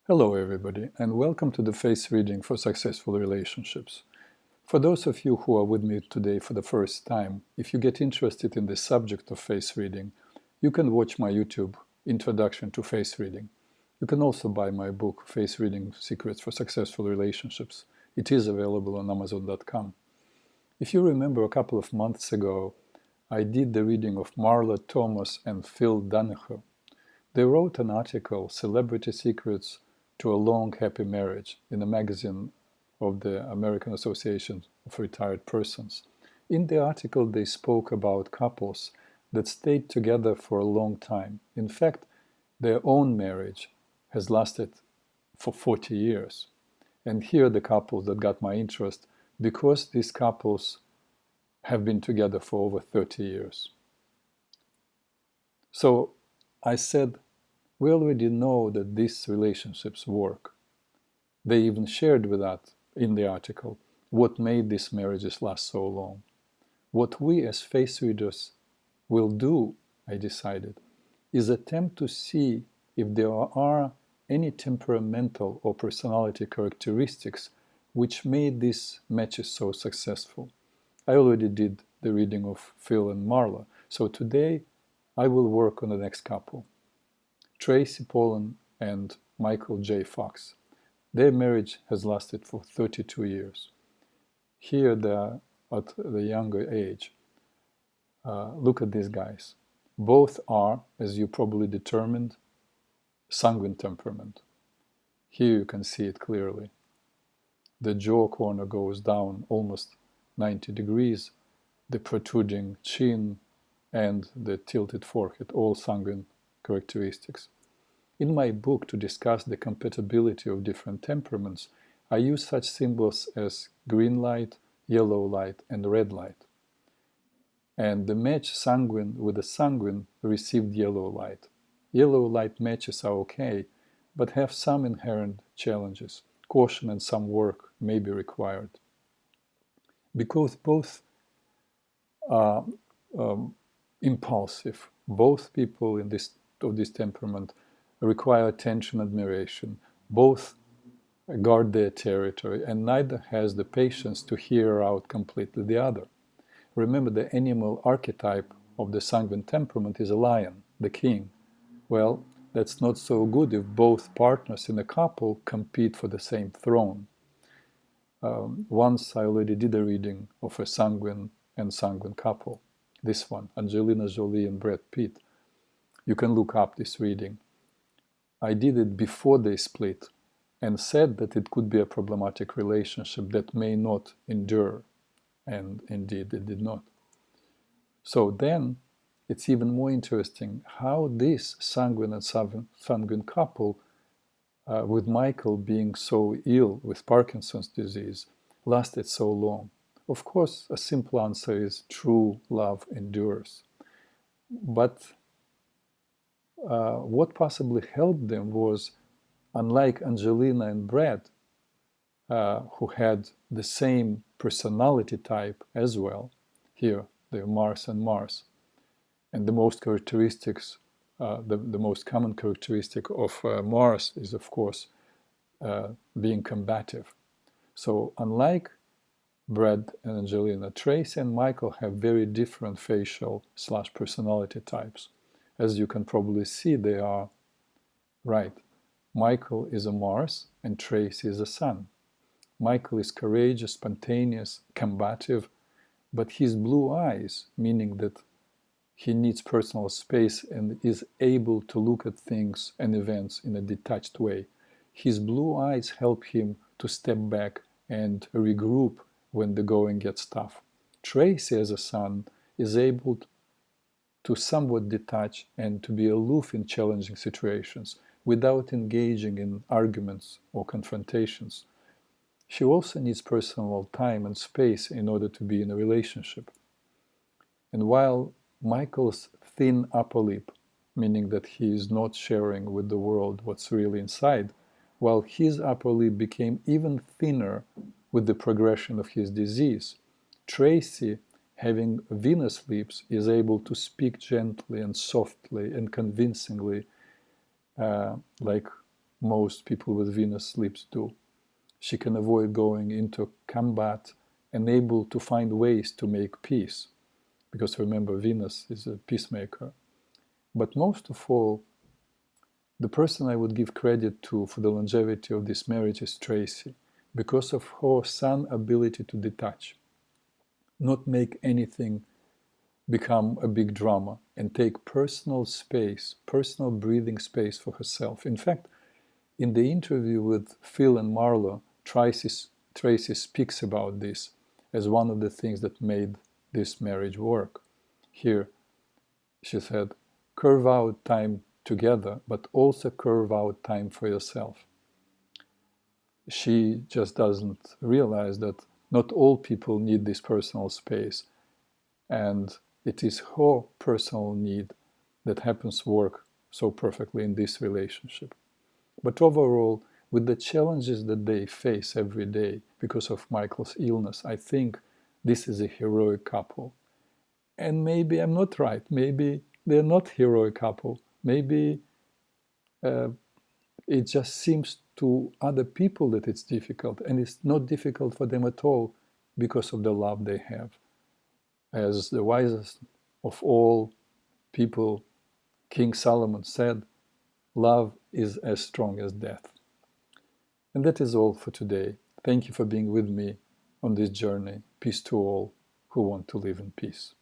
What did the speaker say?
Hello everybody, and welcome to the face reading for successful relationships. For those of you who are with me today for the first time, if you get interested in the subject of face reading, you can watch my YouTube Introduction to Face Reading. You can also buy my book, Face Reading Secrets for Successful Relationships. It is available on Amazon.com. If you remember, a couple of months ago, I did the reading of Marla Thomas and Phil Donahue. They wrote an article, Celebrity Secrets to a Long Happy Marriage, in a magazine of the American Association of Retired Persons. In the article, they spoke about couples that stayed together for a long time. In fact, their own marriage has lasted for 40 years. And here are the couples that got my interest, because these couples have been together for over 30 years. So I said, we already know that these relationships work. They even shared with us in the article what made these marriages last so long. What we as face readers will do, I decided, is attempt to see if there are any temperamental or personality characteristics which made these matches so successful. I already did the reading of Phil and Marla, so today I will work on the next couple. Tracy, Pollan, and Michael J. Fox. Their marriage has lasted for 32 years. Here they are at the younger age. Look at these guys. Both are, as you probably determined, sanguine temperament. Here you can see it clearly. The jaw corner goes down almost 90 degrees, the protruding chin and the tilted forehead, all sanguine characteristics. In my book, to discuss the compatibility of different temperaments, I use such symbols as green light, yellow light, and red light. And the match sanguine with the sanguine received yellow light. Yellow light matches are okay, but have some inherent challenges. Caution and some work may be required. Because both are impulsive, both people of this temperament require attention and admiration. Both guard their territory, and neither has the patience to hear out completely the other. Remember, the animal archetype of the sanguine temperament is a lion, the king. Well, that's not so good if both partners in a couple compete for the same throne. Once I already did a reading of a sanguine and sanguine couple. This one, Angelina Jolie and Brad Pitt. You can look up this reading. I did it before they split and said that it could be a problematic relationship that may not endure, and indeed it did not. So then it's even more interesting how this sanguine and sanguine couple, with Michael being so ill with Parkinson's disease, lasted so long. Of course, a simple answer is true love endures. But what possibly helped them was, unlike Angelina and Brad, who had the same personality type as well, here they're Mars and Mars, and the most characteristics, the most common characteristic of Mars is, of course, being combative. So unlike Brad and Angelina, Tracy and Michael have very different facial/personality types. As you can probably see, they are right. Michael is a Mars and Tracy is a Sun. Michael is courageous, spontaneous, combative, but his blue eyes, meaning that he needs personal space and is able to look at things and events in a detached way. His blue eyes help him to step back and regroup when the going gets tough. Tracy, as a Sun, is able to somewhat detach and to be aloof in challenging situations without engaging in arguments or confrontations. She also needs personal time and space in order to be in a relationship. And while Michael's thin upper lip, meaning that he is not sharing with the world what's really inside, while his upper lip became even thinner with the progression of his disease, Tracy, having Venus lips, is able to speak gently and softly and convincingly, like most people with Venus sleeps do. She can avoid going into combat and able to find ways to make peace, because remember, Venus is a peacemaker. But most of all, the person I would give credit to for the longevity of this marriage is Tracy, because of her sun ability to detach, not make anything become a big drama, and take personal space, personal breathing space for herself. In fact, in the interview with Phil and Marla, Tracy speaks about this as one of the things that made this marriage work. Here, she said, carve out time together, but also carve out time for yourself. She just doesn't realize that not all people need this personal space, and it is her personal need that happens to work so perfectly in this relationship. But overall, with the challenges that they face every day because of Michael's illness, I think this is a heroic couple. And maybe I'm not right. Maybe they're not heroic couple. Maybe it just seems to other people that it's difficult, and it's not difficult for them at all because of the love they have. As the wisest of all people, King Solomon said, love is as strong as death. And that is all for today. Thank you for being with me on this journey. Peace to all who want to live in peace.